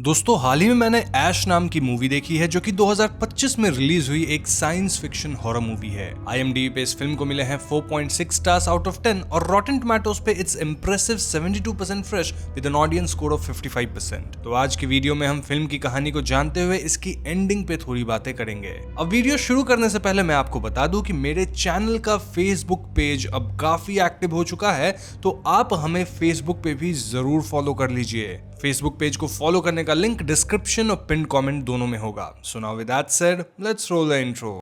दोस्तों हाल ही में मैंने ऐश नाम की मूवी देखी है जो कि 2025 में रिलीज हुई एक साइंस फिक्शन हॉरर मूवी है। IMDb पे इस फिल्म को मिले हैं 4.6 स्टार्स आउट ऑफ 10 और रॉटेन टोमेटोज पे it's impressive 72% fresh with an audience score of 55%। तो आज की वीडियो में हम फिल्म की कहानी को जानते हुए इसकी एंडिंग पे थोड़ी बातें करेंगे। अब वीडियो शुरू करने से पहले मैं आपको बता दूं कि मेरे चैनल का फेसबुक पेज अब काफी एक्टिव हो चुका है, तो आप हमें फेसबुक पे भी जरूर फॉलो कर लीजिए। फेसबुक पेज को फॉलो करने का लिंक डिस्क्रिप्शन और पिन कमेंट दोनों में होगा। So now with that said, let's roll the intro.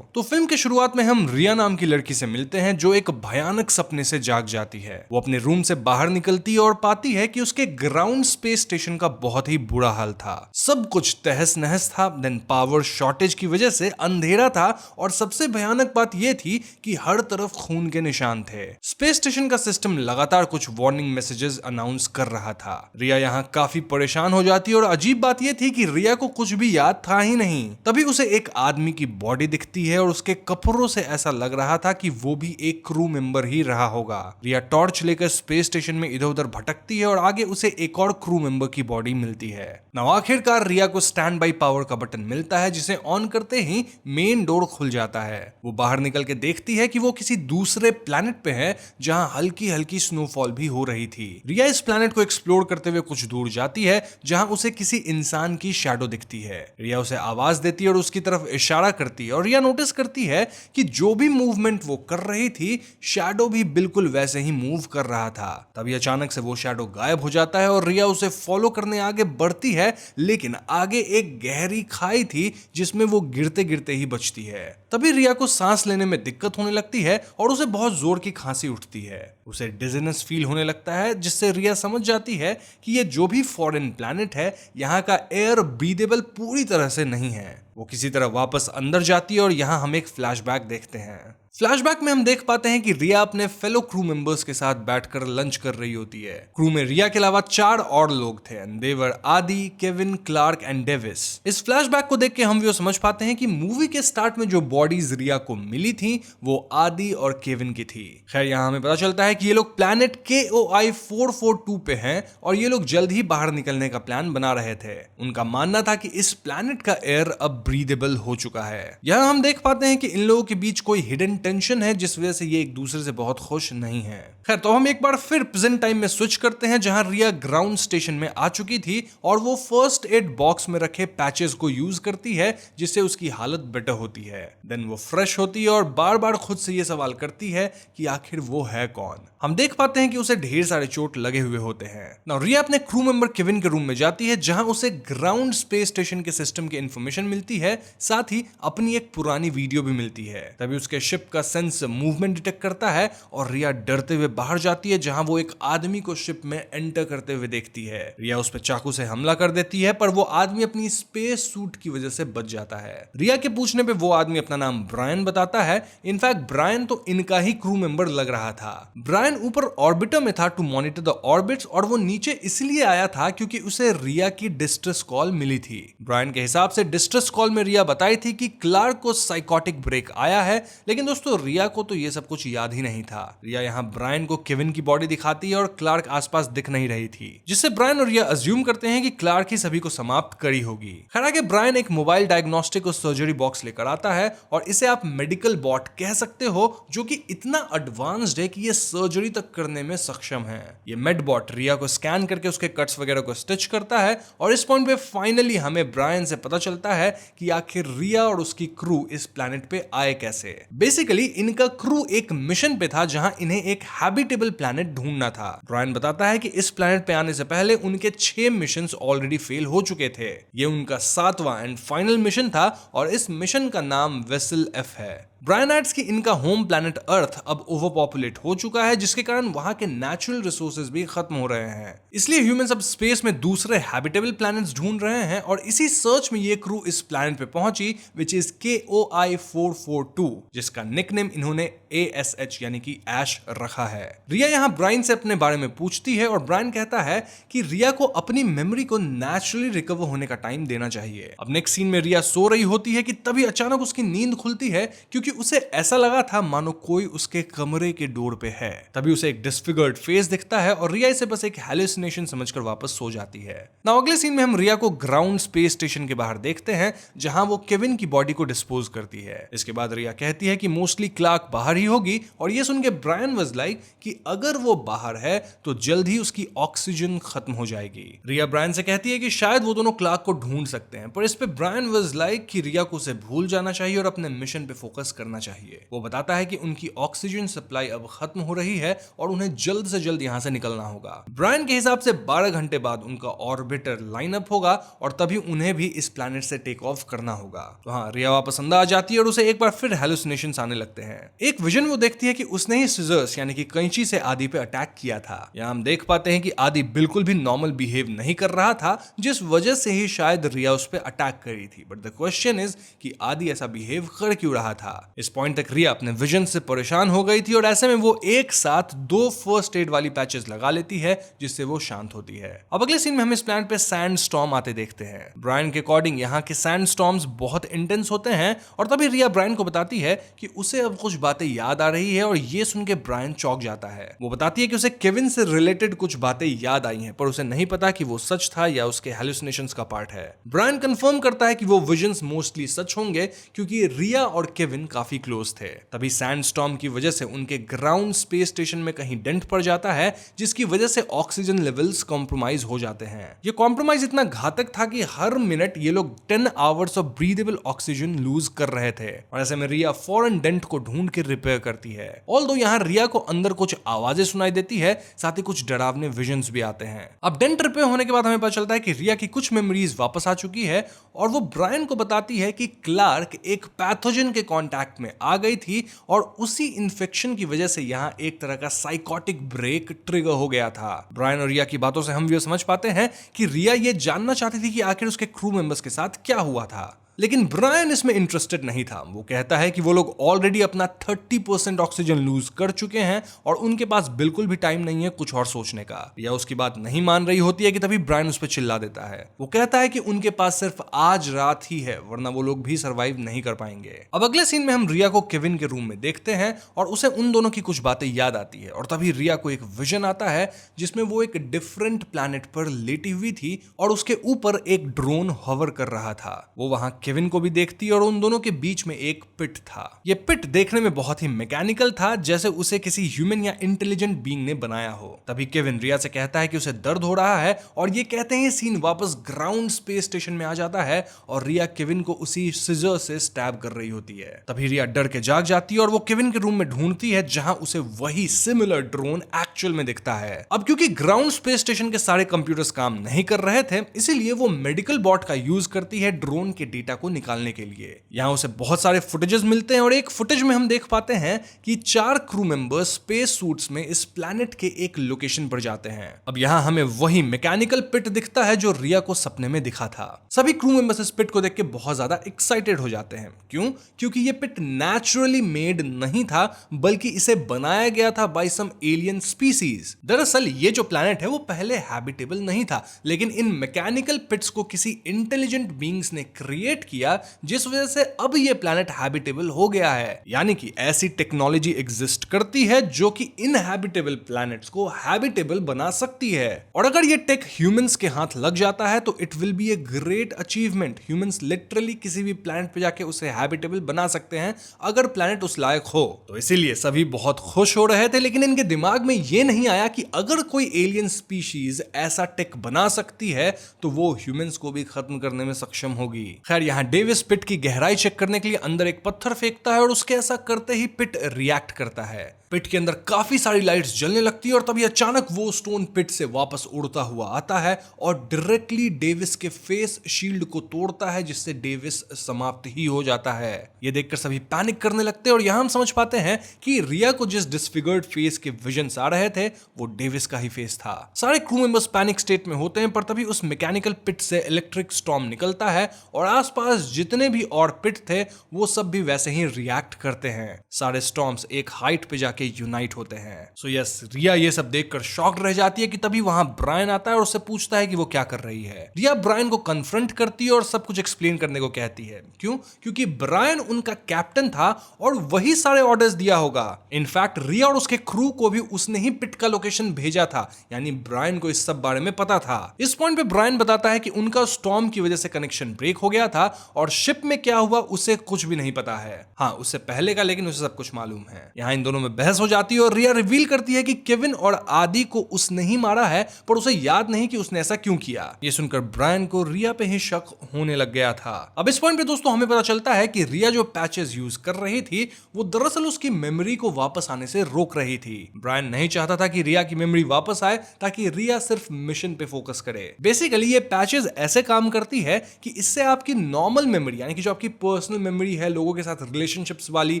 तो फिल्म की शुरुआत में हम रिया नाम की लड़की से मिलते हैं जो एक भयानक सपने से जाग जाती है। वो अपने रूम से बाहर निकलती है और पाती है कि उसके ग्राउंड स्पेस स्टेशन का बहुत ही बुरा हाल था। सब कुछ तहस नहस था। देन पावर शॉर्टेज की वजह से अंधेरा था और सबसे भयानक बात यह थी कि हर तरफ खून के निशान थे। स्पेस स्टेशन का सिस्टम लगातार कुछ वार्निंग मैसेजेस अनाउंस कर रहा था। रिया यहाँ काफी परेशान हो जाती है और अजीब बात यह थी कि रिया को कुछ भी याद था ही नहीं। तभी उसे एक आदमी की बॉडी दिखती है और उसके कपड़ों से ऐसा लग रहा था कि वो भी एक क्रू मेंबर ही रहा होगा। रिया टॉर्च लेकर स्पेस स्टेशन में इधर उधर भटकती है और आगे उसे एक और क्रू मेंबर की बॉडी मिलती है। नाउ आखिरकार रिया को स्टैंड बाई पावर का बटन मिलता है जिसे ऑन करते ही मेन डोर खुल जाता है। वो बाहर निकल के देखती है कि वो किसी दूसरे प्लेनेट पे है जहां हल्की हल्की स्नोफॉल भी हो रही थी। रिया इस प्लेनेट को एक्सप्लोर करते हुए कुछ दूर जाती है जहां उसे किसी इंसान की शैडो दिखती है। रिया उसे आवाज देती है और उसकी तरफ इशारा करती है और रिया नोटिस करती है कि जो भी मूवमेंट वो कर रही थी शैडो भी बिल्कुल वैसे ही मूव कर रहा था। तभी अचानक से वो शैडो गायब हो जाता है और रिया उसे फॉलो करने आगे बढ़ती है, लेकिन आगे एक गहरी खाई थी जिसमें वो गिरते गिरते ही बचती है। तभी रिया को सांस लेने में दिक्कत होने लगती है और उसे बहुत जोर की खांसी उठती है। उसे डिजीनेस फील होने लगता है जिससे रिया समझ जाती है कि ये जो भी फॉरेन प्लैनेट है यहाँ का एयर ब्रीदेबल पूरी तरह से नहीं है। वो किसी तरह वापस अंदर जाती है और यहाँ हम एक फ्लैशबैक देखते हैं। फ्लैशबैक में हम देख पाते हैं कि रिया अपने फेलो क्रू मेंबर्स के साथ बैठकर लंच कर रही होती है। क्रू में रिया के अलावा 4 और लोग थे एंड दे वर आदि, केविन, क्लार्क एंड डेविस। इस फ्लैशबैक को देख के हम ये समझ पाते हैं कि मूवी के स्टार्ट में जो बॉडीज रिया को मिली थी वो आदि और केविन की थी। खैर यहाँ हमें पता चलता है कि ये लोग प्लैनेट KOI 442 पे हैं और ये लोग जल्द ही बाहर निकलने का प्लान बना रहे थे। उनका मानना था कि इस प्लैनेट का एयर अब ब्रीदेबल हो चुका है। यहाँ हम देख पाते हैं कि इन लोगों के बीच कोई हिडन टेंशन है जिस वजह से ये एक दूसरे से बहुत खुश नहीं है। खैर तो हम एक बार फिर प्रेजेंट टाइम में स्विच करते हैं जहां रिया ग्राउंड स्टेशन में आ चुकी थी और वो फर्स्ट एड बॉक्स में रखे पैचेस को यूज करती है जिससे उसकी हालत बेटर होती है। देन वो फ्रेश होती है और बार बार खुद से ये सवाल करती है कि आखिर वो है कौन। हम देख पाते हैं कि उसे ढेर सारे चोट लगे हुए होते हैं। नाउ रिया अपने क्रू मेंबर केविन के रूम में जाती है जहां उसे ग्राउंड स्पेस स्टेशन के सिस्टम की इंफॉर्मेशन मिलती है, साथ ही अपनी एक पुरानी वीडियो भी मिलती है। तभी उसके शिप का सेंस मूवमेंट डिटेक्ट करता है और रिया डरते हुए बाहर जाती है जहां वो एक आदमी को शिप में एंटर करते हुए देखती है। रिया उस पर चाकू से हमला कर देती है पर वो आदमी अपनी स्पेस सूट की वजह से बच जाता है। रिया के पूछने पे वो आदमी अपना नाम ब्रायन बताता है। इनफैक्ट ब्रायन तो इनका ही क्रू मेंबर लग रहा था। ब्रायन ऊपर ऑर्बिटर में था टू मॉनिटर द ऑर्बिट्स और वो नीचे इसलिए आया था क्योंकि उसे रिया की डिस्ट्रेस कॉल मिली थी। ब्रायन के हिसाब से डिस्ट्रेस कॉल में रिया बताई थी कि क्लार्क को साइकोटिक ब्रेक आया है, लेकिन दोस्तों रिया को तो ये सब कुछ याद ही नहीं था। रिया यहाँ ब्रायन को केविन की बॉडी दिखाती है और क्लार्क आसपास दिख नहीं रही थी, जिससे ब्रायन और रिया अज्यूम करते हैं कि क्लार्क ही सभी को समाप्त करी होगी। खैर आगे ब्रायन एक मोबाइल डायग्नोस्टिक और सर्जरी बॉक्स लेकर आता है और इसे आप मेडिकल बॉट कह सकते हो जो कि इतना एडवांस्ड है कि ये सर्जरी तक करने में सक्षम है। ये मेड बॉट रिया को स्कैन करके उसके कट्स वगैरह को स्टिच करता है और इस पॉइंट पे फाइनली हमें ब्रायन से पता चलता है कि आखिर रिया और उसकी क्रू इस प्लैनेट पे आए कैसे। बेसिकली इनका क्रू एक मिशन पे था जहां इन्हें एक हैबिटेबल प्लैनेट ढूंढना था। ब्रायन बताता है कि इस प्लैनेट पे आने से पहले उनके 6 मिशंस ऑलरेडी फेल हो चुके थे। ये उनका 7वां एंड फाइनल मिशन था और इस मिशन का नाम वेसल F है। ब्रायन एड्स कि इनका होम प्लैनेट अर्थ अब ओवर पॉपुलेट हो चुका है, जिसके कारण वहां के नेचुरल रिसोर्सेज भी खत्म हो रहे हैं। इसलिए ह्यूमंस अब स्पेस में दूसरे हैबिटेबल प्लैनेट्स ढूंढ रहे हैं और इसी सर्च में ये क्रू इस प्लैनेट पे पहुंची, विच इज KOI 442, जिसका निकनेम इन्होंने ASH यानी कि ऐश रखा है। रिया यहाँ ब्रायन से अपने बारे में पूछती है और ब्रायन कहता है कि रिया को अपनी मेमोरी को नेचुरली रिकवर होने का टाइम देना चाहिए। अब नेक्स्ट सीन में रिया सो रही होती है कि तभी अचानक उसकी नींद खुलती है, क्योंकि उसे ऐसा लगा था मानो कोई उसके कमरे के डोर पे है। तभी उसे एक डिस्फिगर्ड फेस दिखता है और रिया इसे बस एक हैलुसिनेशन समझकर वापस सो जाती है। नाउ अगले सीन में हम रिया को ग्राउंड स्पेस स्टेशन के बाहर देखते हैं, जहां वो केविन की बॉडी को डिस्पोज करती है। इसके बाद रिया कहती है कि मोस्टली क्लार्क बाहर ही होगी, और ये सुन के ब्रायन वाज लाइक कि अगर वो बाहर है तो जल्द ही उसकी ऑक्सीजन खत्म हो जाएगी। रिया ब्रायन से कहती है कि शायद वो दोनों क्लार्क को ढूंढ सकते हैं, पर इस पे ब्रायन वाज लाइक कि रिया को उसे भूल जाना चाहिए और अपने मिशन पे फोकस करना चाहिए। वो बताता है कि उनकी ऑक्सीजन सप्लाई अब खत्म हो रही है और उन्हें जल्द से जल्द यहां से निकलना होगा। ब्रायन के हिसाब से 12 घंटे बाद उनका ऑर्बिटर लाइनअप होगा और तभी उन्हें भी इस प्लैनेट से टेक ऑफ करना होगा। तो हाँ, रिया वापस अंदर आ जाती है और उसे एक बार फिर हैलुसिनेशंस आने लगते हैं। एक विजन वो देखती है कि उसने ही सिजर्स यानी कि कैंची से आदि पे अटैक किया था। यहाँ हम देख पाते हैं कि आदि बिल्कुल भी नॉर्मल बिहेव नहीं कर रहा था, जिस वजह से ही शायद रिया उस पर अटैक करी थी। बट द क्वेश्चन इज कि आदि ऐसा बिहेव कर क्यों रहा था। इस पॉइंट तक रिया अपने विजन से परेशान हो गई थी और ऐसे में वो एक साथ 2 फर्स्ट एड वाली पैचेस लगा लेती है, जिससे वो शांत होती है। अब अगले सीन में हम इस प्लैनेट पे सैंड स्टॉर्म आते देखते हैं। ब्रायन के अकॉर्डिंग यहाँ के सैंड स्टॉर्म्स बहुत इंटेंस होते हैं और तभी रिया ब्रायन को बताती है कि उसे अब कुछ बातें याद आ रही है और ये सुन के ब्रायन चौंक जाता है। वो बताती है कि उसे केविन से रिलेटेड कुछ बातें याद आई हैं, पर उसे नहीं पता कि वो सच था या उसके हैलुसिनेशंस का पार्ट है। ब्रायन कंफर्म करता है कि वो विजन्स मोस्टली सच होंगे, क्योंकि रिया और केविन काफी क्लोज थे। तभी सैंडस्टॉर्म की वजह से उनके ग्राउंड स्पेस स्टेशन में कहीं डेंट पड़ जाता है, जिसकी वजह से ऑक्सीजन लेवल्स कॉम्प्रोमाइज हो जाते हैं। ये कॉम्प्रोमाइज इतना घातक था कि हर मिनट ये लोग 10 hours of breathable oxygen lose कर रहे थे और ऐसे में रिया फौरन डेंट को ढूंढ के रिपेयर करती है। ऑल्दो यहाँ रिया को अंदर कुछ आवाजें सुनाई देती है, साथ ही कुछ डरावने विजन्स भी आते हैं। अब डेंट रिपेयर होने के बाद हमें पता चलता है कि रिया की कुछ मेमोरीज वापस आ चुकी है और वो ब्रायन को बताती है कि क्लार्क एक पैथोजन के कांटेक्ट में आ गई थी और उसी इन्फेक्शन की वजह से यहाँ एक तरह का साइकोटिक ब्रेक ट्रिगर हो गया था। ब्रायन और रिया की बातों से हम ये समझ पाते हैं कि रिया ये जानना चाहती थी कि आखिर उसके क्रू मेंबर्स के साथ क्या हुआ था, लेकिन ब्रायन इसमें इंटरेस्टेड नहीं था। वो कहता है कि वो लोग ऑलरेडी अपना 30% ऑक्सीजन लूज कर चुके हैं और उनके पास बिल्कुल भी टाइम नहीं है कुछ और सोचने का। या उसकी बात नहीं मान रही होती है कि तभी ब्रायन उस पर चिल्ला देता है। वो कहता है कि उनके पास सिर्फ आज रात ही है, वरना वो लोग भी सर्वाइव नहीं कर पाएंगे। अब अगले सीन में हम रिया को केविन के रूम में देखते हैं और उसे उन दोनों की कुछ बातें याद आती है और तभी रिया को एक विजन आता है, जिसमें वो एक डिफरेंट प्लैनेट पर लेटी हुई थी और उसके ऊपर एक ड्रोन हॉवर कर रहा था। वो वहां केविन को भी देखती और उन दोनों के बीच में एक पिट था। ये पिट देखने में बहुत ही मैकेनिकल था, जैसे उसे किसी ह्यूमन या इंटेलिजेंट बीइंग ने बनाया हो। तभी केविन रिया से कहता है कि उसे दर्द हो रहा है और ये कहते हैं सीन वापस ग्राउंड स्पेस स्टेशन में आ जाता है और रिया केविन को उसी सिजर से स्टैब कर रही होती है। तभी रिया डर के जाग जाती है और वो केविन के रूम में ढूंढती है, जहां उसे वही सिमिलर ड्रोन एक्चुअल में दिखता है। अब क्योंकि ग्राउंड स्पेस स्टेशन के सारे कंप्यूटर्स काम नहीं कर रहे थे, इसीलिए वो मेडिकल बॉट का यूज करती है ड्रोन के डेटा को निकालने के लिए। यहां उसे बहुत सारे फुटेजेस मिलते हैं और एक फुटेज में हम देख पाते हैं कि 4 क्रू मेंबर्स स्पेस सूट्स में इस प्लैनेट के एक लोकेशन पर जाते हैं। अब यहां हमें वही मैकेनिकल पिट दिखता है जो रिया को सपने में दिखा था। सभी क्रू मेंबर्स इस पिट को देख के बहुत ज्यादा एक्साइटेड हो जाते हैं। क्यों? क्योंकि ये पिट नेचुरली मेड नहीं था, बल्कि इसे बनाया गया था बाय सम एलियन स्पीसीज। दरअसल ये जो प्लैनेट है वो पहले हैबिटेबल नहीं था, लेकिन इन मैकेनिकल पिट्स को किसी इंटेलिजेंट बीइंग्स ने क्रिएट किया, जिस वजह से अब ये प्लैनेट हैबिटेबल हो गया है। यानी कि ऐसी टेक्नोलॉजी एग्जिस्ट करती है जो कि इनहैबिटेबल प्लैनेट्स को हैबिटेबल बना सकती है। और अगर ये टेक ह्यूमंस के हाथ लग जाता है तो it will be a great achievement. Humans literally किसी भी प्लैनेट पे जाके उसे हैबिटेबल बना सकते हैं अगर प्लैनेट उस लायक हो। तो इसीलिए सभी बहुत खुश हो रहे थे, लेकिन इनके दिमाग में ये नहीं आया कि अगर कोई एलियन स्पीशीज ऐसा टेक बना सकती है तो वो ह्यूमंस को भी खत्म करने में सक्षम होगी। खैर यहाँ डेविस पिट की गहराई चेक करने के लिए अंदर एक पत्थर फेंकता है और उसके ऐसा करते ही पिट रिएक्ट करता है। पिट के अंदर काफी सारी लाइट्स जलने लगती है और तभी अचानक वो स्टोन पिट से वापस उड़ता हुआ आता है और डायरेक्टली डेविस के फेस शील्ड को तोड़ता है, जिससे डेविस समाप्त ही हो जाता है। ये देखकर सभी पैनिक करने लगते हैं और यहां हम समझ पाते हैं कि रिया को जिस डिसफिगर्ड फेस के विजन्स आ रहे थे वो डेविस का ही फेस था। सारे क्रू मेंबर्स पैनिक स्टेट में होते हैं, पर तभी उस मैकेनिकल पिट से इलेक्ट्रिक स्टॉर्म निकलता है और आसपास जितने भी और पिट थे वो सब भी वैसे ही रिएक्ट करते हैं। सारे स्टॉर्म्स एक हाइट पे जाके यूनाइट होते हैं। सो यस, रिया ये सब देखकर शॉक्ड रह जाती है कि तभी वहां ब्रायन आता है और उससे पूछता है कि वो क्या कर रही है। रिया ब्रायन को कन्फ्रंट करती है और सब कुछ एक्सप्लेन करने को कहती है। क्यों? क्योंकि ब्रायन उनका कैप्टन था और वही सारे ऑर्डर्स दिया होगा। इनफैक्ट रिया और उसके क्रू को भी उसने ही पिट का लोकेशन भेजा था, यानी ब्रायन को इस सब बारे में पता था। इस पॉइंट पे ब्रायन बताता है कि उनका स्टॉर्म की वजह से कनेक्शन ब्रेक हो गया था और शिप में क्या हुआ उसे कुछ भी नहीं पता है। हाँ, उससे पहले का लेकिन उसे सब कुछ मालूम है। यहाँ इन दोनों में बहस हो जाती है और रिया रिवील करती है कि केविन और आदि को उसने ही मारा है, पर उसे याद नहीं कि उसने ऐसा क्यों किया। ये सुनकर ब्रायन को रिया पे ही शक होने लग गया था। अब इस पॉइंट पे दोस्तों हमें पता चलता है कि रिया जो पैचेस यूज कर रही थी वो दरअसल उसकी मेमोरी को वापस आने से रोक रही थी। ब्रायन नहीं चाहता था कि रिया की मेमोरी वापस आए ताकि रिया सिर्फ मिशन पे फोकस करे। बेसिकली ये पैचेस ऐसे काम करती है कि इससे आपकी नॉर्मल मेमोरी, यानी कि जो आपकी पर्सनल मेमोरी है, लोगों के साथ रिलेशनशिप्स वाली,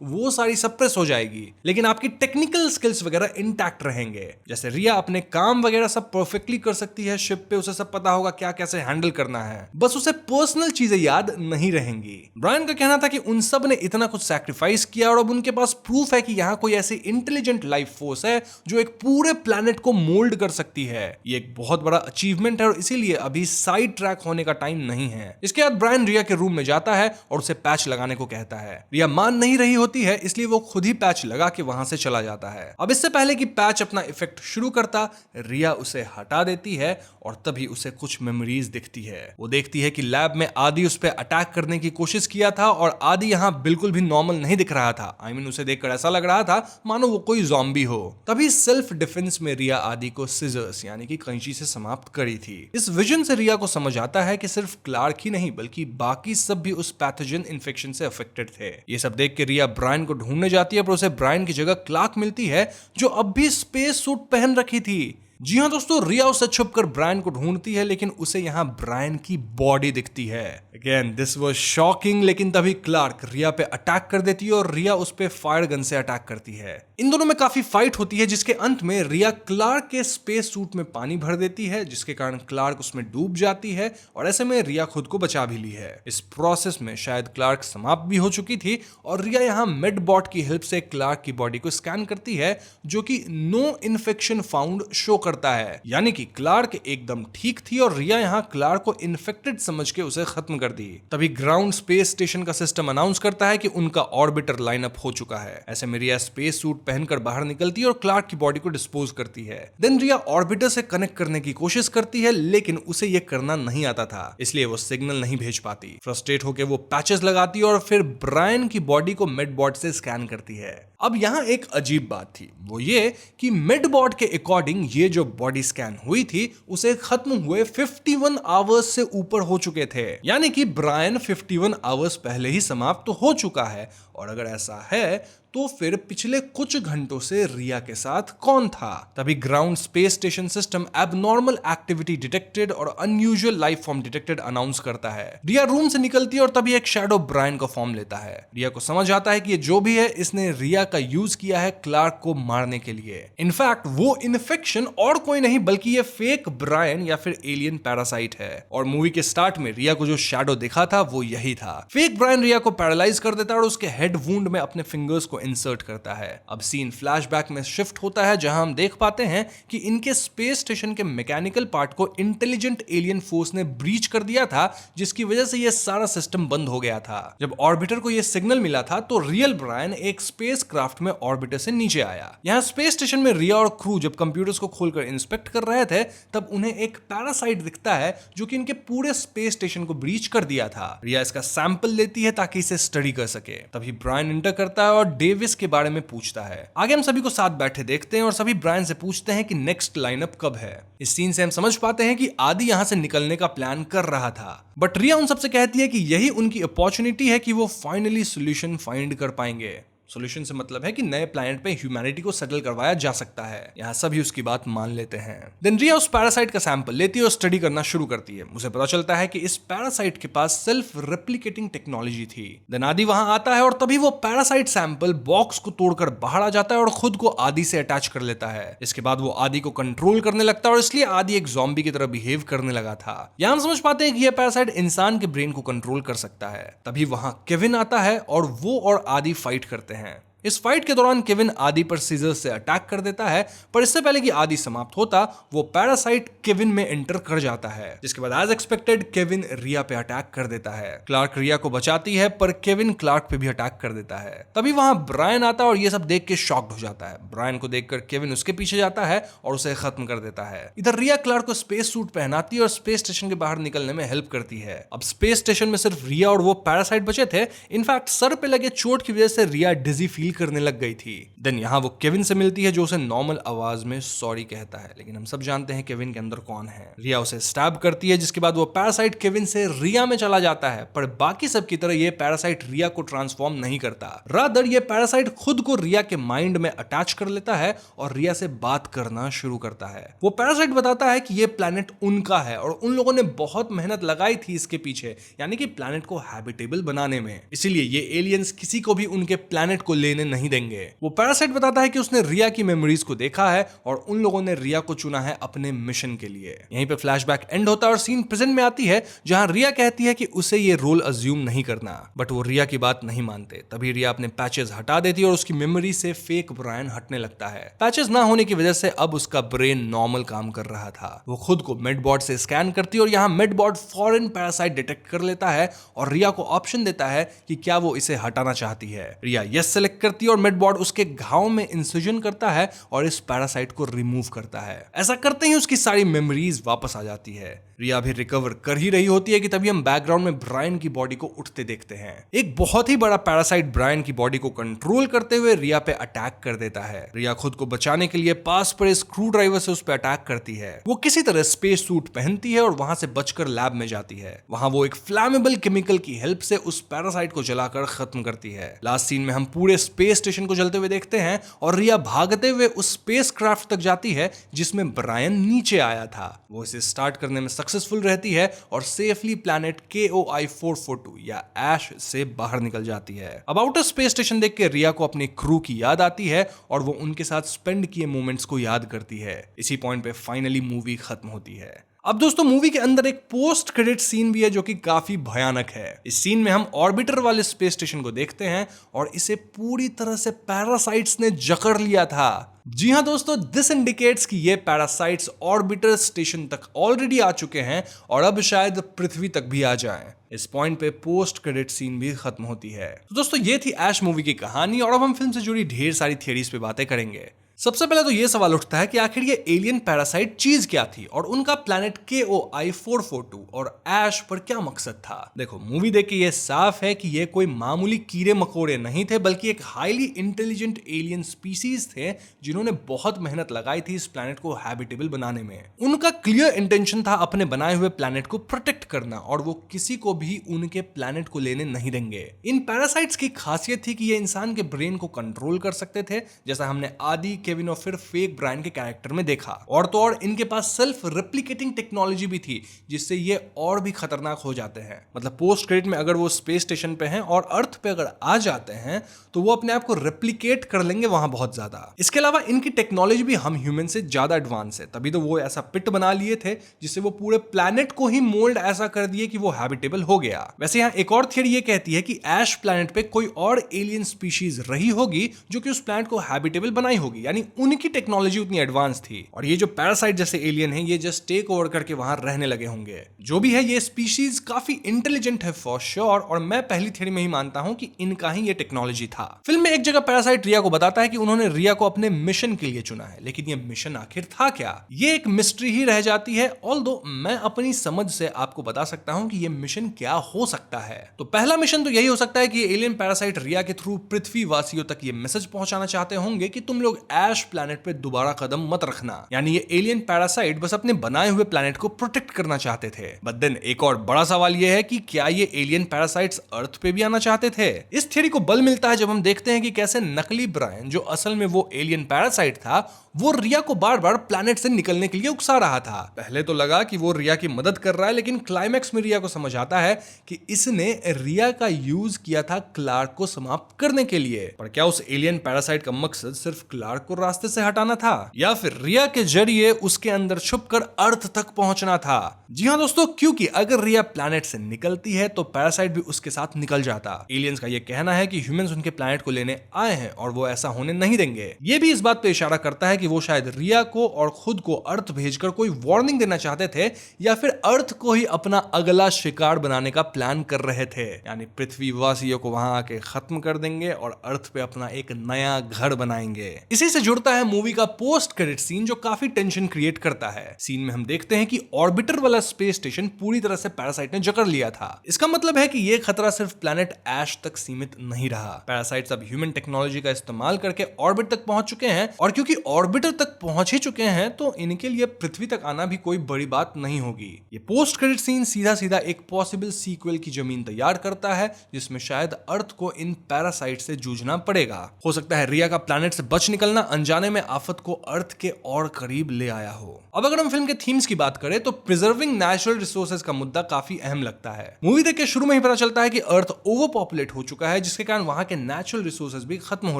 वो सारी सप्रेस हो जाएगी, लेकिन आपकी टेक्निकल स्किल्स वगैरह इंटैक्ट रहेंगे। जैसे रिया अपने काम वगैरह सब परफेक्टली कर सकती है शिप पे, उसे सब पता होगा क्या कैसे हैंडल करना है, बस उसे पर्सनल चीजें याद नहीं रहेंगी। ब्रायन का कहना था कि उन सब ने इतना कुछ सैक्रिफाइस किया और अब उनके पास प्रूफ है कि यहाँ कोई ऐसी इंटेलिजेंट लाइफ फोर्स है जो एक पूरे प्लैनेट को मोल्ड कर सकती है। ये एक बहुत बड़ा अचीवमेंट है और इसीलिए अभी साइड ट्रैक होने का टाइम नहीं है। इसके बाद ब्रायन रिया के रूम में जाता है और उसे पैच लगाने को कहता है। रिया मान नहीं रही होती है, इसलिए वो खुद ही पैच लगा के वहां से चला जाता है। अब इससे पहले कि पैच अपना इफेक्ट शुरू करता, रिया उसे हटा देती है और तभी उसे कुछ मेमोरीज दिखती है। वो देखती है कि लैब में आदि उस पर अटैक करने की कोशिश किया था और आदि यहाँ बिल्कुल भी नॉर्मल नहीं दिख रहा था। I mean, उसे देखकर ऐसा लग रहा था मानो वो कोई ज़ॉम्बी हो। तभी सेल्फ डिफेंस में रिया आदि को सिजर्स यानी कि कैंची से समाप्त करी थी। इस विजन से रिया को समझ आता है कि सिर्फ क्लार्क ही नहीं बल्कि बाकी सब भी उस पैथोजन इन्फेक्शन से अफेक्टेड थे। ये सब देख के रिया ब्रायन को ढूंढने जाती है, पर उसे ब्रायन की जगह क्लार्क मिलती है जो अब भी स्पेस सूट पहन रखी थी। जी हाँ दोस्तों, रिया उससे छुपकर ब्रायन को ढूंढती है, लेकिन उसे यहाँ ब्रायन की बॉडी दिखती है। अगेन दिस वाज शॉकिंग, लेकिन तभी क्लार्क रिया पे अटैक कर देती है और रिया उस पे फायर गन से अटैक करती है। इन दोनों में काफी फाइट होती है, जिसके अंत में रिया क्लार्क के स्पेस सूट में पानी भर देती है, जिसके कारण क्लार्क उसमें डूब जाती है और ऐसे में रिया खुद को बचा भी ली है। इस प्रोसेस में शायद क्लार्क समाप्त भी हो चुकी थी और रिया यहाँ मेडबॉट की हेल्प से क्लार्क की बॉडी को स्कैन करती है, जो कि नो इन्फेक्शन फाउंड शो करता है, यानी कि क्लार्क एकदम ठीक थी और रिया यहाँ क्लार्क को इन्फेक्टेड समझ के उसे खत्म कर दी। तभी ग्राउंड स्पेस स्टेशन का सिस्टम अनाउंस करता है कि उनका ऑर्बिटर लाइनअप हो चुका है। ऐसे में रिया स्पेस सूट पहनकर बाहर निकलती है और क्लार्क की बॉडी को डिस्पोज करती है। देन रिया ऑर्बिटर से कनेक्ट करने की कोशिश करती है, लेकिन उसे यह करना नहीं आता था, इसलिए वो सिग्नल नहीं भेज पाती। फ्रस्ट्रेट होकर वो पैचेस लगाती है और फिर ब्रायन की बॉडी को मेडबॉट से स्कैन करती है। अब यहाँ एक अजीब बात थी, वो ये कि मेडबॉट के अकॉर्डिंग ये जो बॉडी स्कैन हुई थी उसे खत्म हुए 51 आवर्स से ऊपर हो चुके थे, यानी कि ब्रायन 51 आवर्स पहले ही समाप्त तो हो चुका है। और अगर ऐसा है तो फिर पिछले कुछ घंटों से रिया के साथ कौन था? तभी ground space station system abnormal activity detected और unusual life form detected announce करता है। रिया रूम से निकलती है और तभी एक शैडो ब्रायन का फॉर्म लेता है। रिया को समझ आता है कि ये जो भी है इसने रिया का यूज किया है क्लार्क को मारने के लिए। इनफैक्ट वो इन्फेक्शन और कोई नहीं बल्कि ये फेक ब्रायन या फिर एलियन पैरासाइट है। और मूवी के स्टार्ट में रिया को जो शैडो दिखा था वो यही था। फेक ब्रायन रिया को पैरालाइज कर देता है और उसके हेड वुंड में अपने फिंगर्स को इंसर्ट करता है। अब सीन फ्लैशबैक में शिफ्ट होता है, जहां हम देख पाते हैं कि इनके स्पेस स्टेशन के मैकेनिकल पार्ट को इंटेलिजेंट एलियन फोर्स ने ब्रीच कर दिया था, जिसकी वजह से यह सारा सिस्टम बंद हो गया था। जब ऑर्बिटर को यह सिग्नल मिला था तो रियल ब्रायन एक स्पेस क्राफ्ट में ऑर्बिटर से नीचे आया। यहां स्पेस स्टेशन में रिया और क्रू जब कंप्यूटर्स को खोलकर इंस्पेक्ट कर रहे थे तब उन्हें एक पैरासाइट दिखता है जो कि इनके पूरे स्पेस स्टेशन को ब्रीच कर दिया था। रिया इसका सैंपल लेती है ताकि इसे स्टडी कर सके। तभी ब्रायन इंटर करता है और डेविस के बारे में पूछता है। आगे हम सभी को साथ बैठे देखते हैं और सभी ब्रायन से पूछते हैं कि नेक्स्ट लाइनअप कब है। इस सीन से हम समझ पाते हैं कि आदि यहां से निकलने का प्लान कर रहा था, बट रिया उन सबसे कहती है कि यही उनकी अपॉर्चुनिटी है कि वो फाइनली सॉल्यूशन फाइंड कर पाएंगे। सोल्यूशन से मतलब है कि नए प्लैनेट पे ह्यूमैनिटी को सेटल करवाया जा सकता है। यहाँ सभी उसकी बात मान लेते हैं। देन रिया उस पैरासाइट का सैंपल लेती है और स्टडी करना शुरू करती है। उसे पता चलता है कि इस पैरासाइट के पास सेल्फ रेप्लिकेटिंग टेक्नोलॉजी थी। देन आदि वहां आता है और तभी वो पैरासाइट सैंपल बॉक्स को तोड़कर बाहर आ जाता है और खुद को आदि से अटैच कर लेता है। इसके बाद वो आदि को कंट्रोल करने लगता है और इसलिए आदि एक ज़ॉम्बी की तरह बिहेव करने लगा था। यहां हम समझ पाते हैं कि यह पैरासाइट इंसान के ब्रेन को कंट्रोल कर सकता है। तभी वहां केविन आता है और वो और आदि फाइट करते हैं। इस फाइट के दौरान केविन आदि पर सीजर्स से अटैक कर देता है, पर इससे पहले कि आदि समाप्त होता वो पैरासाइट केविन में एंटर कर जाता है, जिसके बाद एज एक्सपेक्टेड केविन रिया पे अटैक कर देता है। क्लार्क रिया को बचाती है पर केविन क्लार्क पे भी अटैक कर देता है। तभी वहां ब्रायन आता है और ये सब देख के शॉक्ड हो जाता है। ब्रायन को देखकर केविन उसके पीछे जाता है और उसे खत्म कर देता है। इधर रिया क्लार्क को स्पेस सूट पहनाती है और स्पेस स्टेशन के बाहर निकलने में हेल्प करती है। अब स्पेस स्टेशन में सिर्फ रिया और वो पैरासाइट बचे थे। इनफैक्ट सर पे लगे चोट की वजह से रिया डिजी फील करने लग गई थी। देन यहाँ वो केविन से मिलती है जो उसे नॉर्मल आवाज में सॉरी कहता है, लेकिन हम सब जानते हैं केविन के अंदर कौन है। रिया उसे स्टैब करती है, जिसके बाद वो पैरासाइट केविन से रिया में चला जाता है, पर बाकी सब की तरह ये पैरासाइट रिया को ट्रांसफॉर्म नहीं करता। रादर ये पैरासाइट खुद को रिया के माइंड में अटैच कर लेता है और रिया से बात करना शुरू करता है। वो पैरासाइट बताता है कि ये प्लैनेट उनका है और उन लोगों ने बहुत मेहनत लगाई थी इसके पीछे, यानी कि प्लैनेट को हैबिटेबल बनाने में। इसीलिए ये एलियंस किसी को भी उनके प्लैनेट को लेने नहीं देंगे। वो पैरासाइट बताता है कि उसने रिया की मेमोरीज को देखा है और उन लोगों ने रिया को चुना है अपने मिशन के लिए। यहीं पे फ्लैशबैक एंड होता है और सीन प्रेजेंट में आती है, जहां रिया कहती है कि उसे ये रोल अज्यूम नहीं करना, बट वो रिया की बात नहीं मानते। तभी रिया अपने पैचेस हटा देती है और उसकी मेमोरी से फेक ब्रायन हटने लगता है। पैचेस ना होने की वजह से अब उसका ब्रेन नॉर्मल काम कर रहा था। वो खुद को मेडबॉट से स्कैन करती है और यहाँ मेडबॉट फॉरेन पैरासाइट डिटेक्ट कर लेता है और रिया को ऑप्शन देता है कि क्या वो इसे हटाना चाहती है। रिया यस सेलेक्ट करती है और मेडबॉट उसके घाव में इंसिजन करता है और इस पैरासाइट को रिमूव करता है। ऐसा करते ही उसकी सारी मेमोरीज वापस आ जाती है। रिया भी रिकवर कर ही रही होती है कि तभी हम बैकग्राउंड में ब्रायन की बॉडी को उठते देखते हैं। एक बहुत ही बड़ा पैरासाइट ब्रायन की बॉडी को कंट्रोल करते हुए रिया पे अटैक कर देता है। रिया खुद को बचाने के लिए पास पर स्क्रू ड्राइवर से उस पर अटैक करती है। वो किसी तरह स्पेस सूट पहनती है और वहां से बचकर लैब में जाती है। वहां वो एक फ्लैमेबल केमिकल की हेल्प से उस पैरासाइट को जलाकर खत्म करती है। लास्ट सीन में हम पूरे स्पेस स्टेशन को जलते हुए देखते हैं और रिया भागते हुए उस स्पेस क्राफ्ट तक जाती है जिसमें ब्रायन नीचे आया था। वो इसे स्टार्ट करने में सक्सेसफुल रहती है और सेफली प्लैनेट KOI 442 या ऐश से बाहर निकल जाती है। अब आउटर स्पेस स्टेशन देख के रिया को अपनी क्रू की याद आती है और वो उनके साथ स्पेंड किए मोमेंट्स को याद करती है। इसी पॉइंट पे फाइनली मूवी खत्म होती है। अब दोस्तों मूवी के अंदर एक पोस्ट क्रेडिट सीन भी है जो कि काफी भयानक है। इस सीन में हम ऑर्बिटर वाले स्पेस स्टेशन को देखते हैं और इसे पूरी तरह से पैरासाइट्स ने जकड़ लिया था। जी हां दोस्तों, दिस इंडिकेट्स कि ये पैरासाइट्स ऑर्बिटर स्टेशन तक ऑलरेडी आ चुके हैं और अब शायद पृथ्वी तक भी आ जाएं। इस पॉइंट पे पोस्ट क्रेडिट सीन भी खत्म होती है। तो दोस्तों ये थी ऐश मूवी की कहानी और अब हम फिल्म से जुड़ी ढेर सारी थियरीज पे बातें करेंगे। सबसे पहले तो ये सवाल उठता है कि आखिर ये एलियन पैरासाइट चीज क्या थी और उनका प्लैनेट KOI 442 और ऐश पर क्या मकसद था। देखो मूवी देख के ये साफ है कि ये कोई मामूली कीड़े मकोड़े नहीं थे, बल्कि एक हाईली इंटेलिजेंट एलियन स्पीसीज थे जिन्होंने बहुत मेहनत लगाई थी इस प्लैनेट को हैबिटेबल बनाने में। उनका क्लियर इंटेंशन था अपने बनाए हुए प्लैनेट को प्रोटेक्ट करना और वो किसी को भी उनके प्लैनेट को लेने नहीं देंगे। इन पैरासाइट्स की खासियत थी कि ये इंसान के ब्रेन को कंट्रोल कर सकते थे, जैसा हमने आदि, केविन और फिर फेक ब्रायन के कैरेक्टर में देखा। और तो और इनके पास सेल्फ रेप्लिकेटिंग टेक्नोलॉजी भी थी, जिससे ये और भी खतरनाक हो जाते हैं। मतलब पोस्ट क्रेडिट में अगर वो स्पेस स्टेशन पे हैं और अर्थ पे अगर आ जाते हैं तो वो अपने आप को रेप्लिकेट कर लेंगे वहां बहुत ज्यादा। इसके अलावा इनकी टेक्नोलॉजी भी हम ह्यूमन से ज्यादा एडवांस है, तभी तो वो ऐसा पिट बना लिए थे जिससे वो पूरे प्लैनेट को ही मोल्ड ऐसा कर दिए कि वो हैबिटेबल हो गया। वैसे यहाँ एक और थियरी ये कहती है कि ऐश प्लैनेट पे कोई और एलियन स्पीशीज रही होगी जो कि उस प्लैनेट को हैबिटेबल बनाई होगी, यानी उनकी टेक्नोलॉजी उतनी एडवांस थी और ये जो पैरासाइट जैसे एलियन है ये जस्ट टेक ओवर करके वहां रहने लगे होंगे। जो भी है ये स्पीशीज काफी इंटेलिजेंट है फॉर श्योर, और मैं पहली थ्योरी में ही मानता हूं कि इनका ही ये टेक्नोलॉजी था। फिल्म में एक जगह पैरासाइट रिया को बताता है कि उन्होंने रिया को अपने मिशन के लिए चुना है, लेकिन ये मिशन आखिर था क्या, ये एक मिस्ट्री ही रह जाती है। ऑल्दो मैं अपनी समझ से आपको बता सकता हूं कि ये मिशन क्या हो सकता है। तो पहला मिशन तो यही हो सकता है कि एलियन पैरासाइट रिया के थ्रू पृथ्वी वासियों तक ये मैसेज पहुंचाना चाहते होंगे कि तुम लोग ऐश प्लैनेट पे दोबारा कदम मत रखना। यानी ये एलियन पैरासाइट बस अपने बनाए हुए प्लैनेट को प्रोटेक्ट करना चाहते थे। बट देन एक और बड़ा सवाल ये है कि क्या ये एलियन पैरासाइट्स अर्थ पे भी आना चाहते थे? इस थ्योरी को बल मिलता है जब हम देखते हैं कि कैसे नकली ब्रायन, जो असल में वो एलियन पैरासाइट था, वो रिया को बार बार प्लैनेट से निकलने के लिए उकसा रहा था। पहले तो लगा कि वो रिया की मदद कर रहा है, लेकिन क्लाइमैक्स में रिया को समझ आता है कि इसने रिया का यूज किया था क्लार्क को समाप्त करने के लिए। पर क्या उस एलियन पैरासाइट का मकसद सिर्फ क्लार्क को रास्ते से हटाना था, या फिर रिया के जरिए उसके अंदर छुपकर अर्थ तक पहुंचना था? जी हाँ दोस्तों, क्योंकि अगर रिया प्लैनेट से निकलती है तो पैरासाइट भी उसके साथ निकल जाता। एलियंस का यह कहना है कि ह्यूमंस उनके प्लैनेट को लेने आए हैं और वो ऐसा होने नहीं देंगे। ये भी इस बात पे इशारा करता है कि वो शायद रिया को और खुद को अर्थ भेजकर कोई वार्निंग देना चाहते थे, या फिर अर्थ को ही अपना अगला शिकार बनाने का प्लान कर रहे थे। यानी पृथ्वी वासियों को वहां आके खत्म कर देंगे और अर्थ पे अपना एक नया घर बनाएंगे। इसी से जुड़ता है मूवी का पोस्ट क्रेडिट सीन, जो काफी टेंशन क्रिएट करता है। सीन में हम देखते हैं कि ऑर्बिटर वाला स्पेस स्टेशन पूरी तरह से पैरासाइट ने जकड़ लिया था। इसका मतलब है कि ये खतरा सिर्फ प्लैनेट ऐश तक सीमित नहीं रहा। पैरासाइट्स अब ह्यूमन टेक्नोलॉजी का इस्तेमाल करके ऑर्बिट तक पहुंच चुके हैं, और क्योंकि ऑर्बिटर तक पहुंच ही चुके हैं तो इनके लिए पृथ्वी तक आना भी कोई बड़ी बात नहीं होगी। ये पोस्ट क्रेडिट सीन सीधा सीधा एक पॉसिबल सीक्वल की जमीन तैयार करता है, जिसमें शायद अर्थ को इन पैरासाइट से जूझना पड़ेगा। हो सकता है रिया का प्लैनेट से बच निकलना अनजाने में आफत को अर्थ के और करीब ले आया हो। अब अगर हम फिल्म के थीम्स की बात करें तो प्रिजर्विंग नेचुरल रिसोर्सेज का मुद्दा काफी अहम लगता है। मूवी देख के शुरू में ही पता चलता है कि अर्थ ओवर पॉपुलेट हो चुका है, जिसके कारण वहां के नेचुरल रिसोर्सेज भी खत्म हो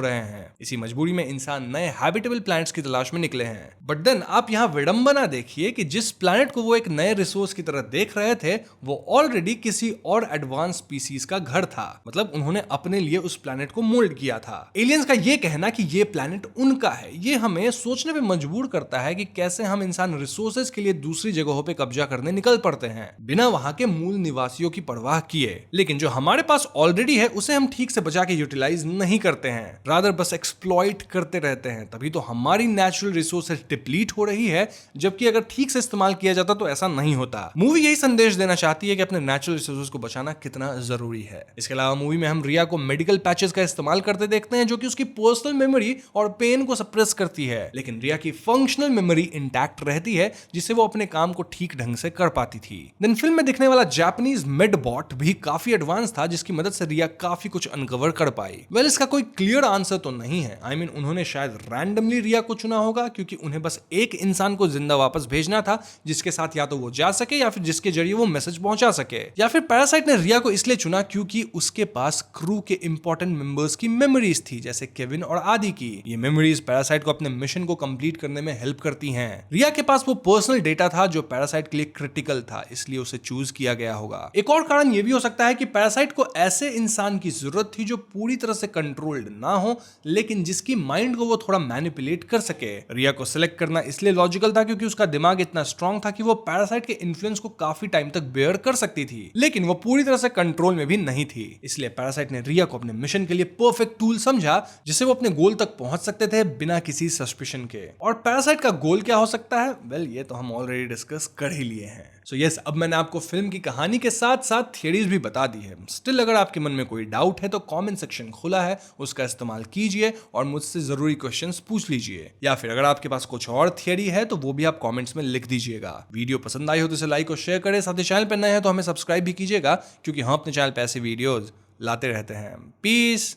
रहे हैं। इसी मजबूरी में इंसान नए हैबिटेबल प्लैनेट्स की तलाश में निकले हैं। बट देन आप यहाँ विडंबना देखिए कि जिस प्लैनेट को वो एक नए रिसोर्स की तरह देख रहे थे, वो ऑलरेडी किसी और एडवांस स्पीसीज का घर था। मतलब उन्होंने अपने लिए उस प्लैनेट को मोल्ड किया था। एलियंस का ये कहना कि ये प्लैनेट उनका है, ये हमें सोचने पे मजबूर करता है कि कैसे हम इंसान रिसोर्सेज के लिए दूसरी जगहों पे कब्जा करने निकल पड़ते हैं, बिना वहां के मूल निवासियों की परवाह किए। लेकिन जो हमारे पास ऑलरेडी है उसे हम ठीक से बचा के यूटिलाइज नहीं करते हैं, रादर बस एक्सप्लॉइट करते रहते हैं। तभी तो हमारी नेचुरल रिसोर्सेज डिप्लीट हो रही है, जबकि अगर ठीक से इस्तेमाल किया जाता तो ऐसा नहीं होता। मूवी यही संदेश देना चाहती है कि अपने नेचुरल रिसोर्सेज को बचाना कितना जरूरी है। इसके अलावा मूवी में हम रिया को मेडिकल पैचेस का इस्तेमाल करते देखते हैं, जो कि उसकी पर्सनल मेमोरी और पेन को सप्रेस करती है। लेकिन रिया की फंक्शनल मेमोरी इंटैक्ट रहती है, जिससे वो अपने काम को ठीक ढंग से कर पाती थी। देन फिल्म में दिखने वाला जापानीज मेडबॉट भी काफी एडवांस था, जिसकी मदद से रिया काफी कुछ अनकवर कर पाई। वेल, इसका कोई क्लियर आंसर तो नहीं है। आई मीन उन्होंने शायद रैंडमली रिया को चुना होगा, क्योंकि उन्हें बस एक इंसान को जिंदा वापस भेजना था, जिसके साथ या तो वो जा सके या फिर जिसके जरिए वो मैसेज पहुंचा सके। या फिर पैरासाइट ने रिया को इसलिए चुना क्योंकि उसके पास क्रू के इंपॉर्टेंट मेंबर्स की मेमोरीज थी, जैसे केविन और आदि की। ये मेमोरीज पैरासाइट को अपने मिशन को कंप्लीट करने में हेल्प करती हैं। रिया के पास वो पर्सनल डेटा था जो पैरासाइट के लिए क्रिटिकल था, इसलिए उसे चूज किया गया होगा। एक और कारण ये भी हो सकता है कि पैरासाइट को ऐसे इंसान की जरूरत थी जो पूरी तरह से कंट्रोल्ड ना हो, लेकिन जिसकी माइंड को वो थोड़ा मैनिपुलेट कर सके। रिया को सिलेक्ट करना इसलिए लॉजिकल था क्योंकि उसका दिमाग इतना स्ट्रांग था कि वो पैरासाइट के इन्फ्लुएंस को काफी टाइम तक बेयर कर सकती थी, लेकिन वो पूरी तरह से कंट्रोल में भी नहीं थी। इसलिए पैरासाइट ने रिया को अपने मिशन के लिए परफेक्ट टूल समझा, जिससे वो अपने गोल तक पहुंच सकते थे बिना किसी सस्पिशन के। और पैरासाइट का गोल क्या हो सकता है? वेल, ये तो हम ऑलरेडी डिस्कस कर ही लिए हैं। सो यस, अब मैंने आपको फिल्म की कहानी के साथ साथ थियरीज भी बता दी है। स्टिल अगर आपके मन में कोई डाउट है तो कमेंट सेक्शन खुला है, उसका इस्तेमाल कीजिए और मुझसे जरूरी क्वेश्चंस पूछ लीजिए। या फिर अगर आपके पास कुछ और थियरी है तो वो भी आप कमेंट्स में लिख दीजिएगा। वीडियो पसंद आई हो तो इसे लाइक और शेयर करें। साथ ही चैनल पर नए हैं तो हमें सब्सक्राइब भी कीजिएगा, क्योंकि हम अपने चैनल पर ऐसे वीडियोज लाते रहते हैं। पीस।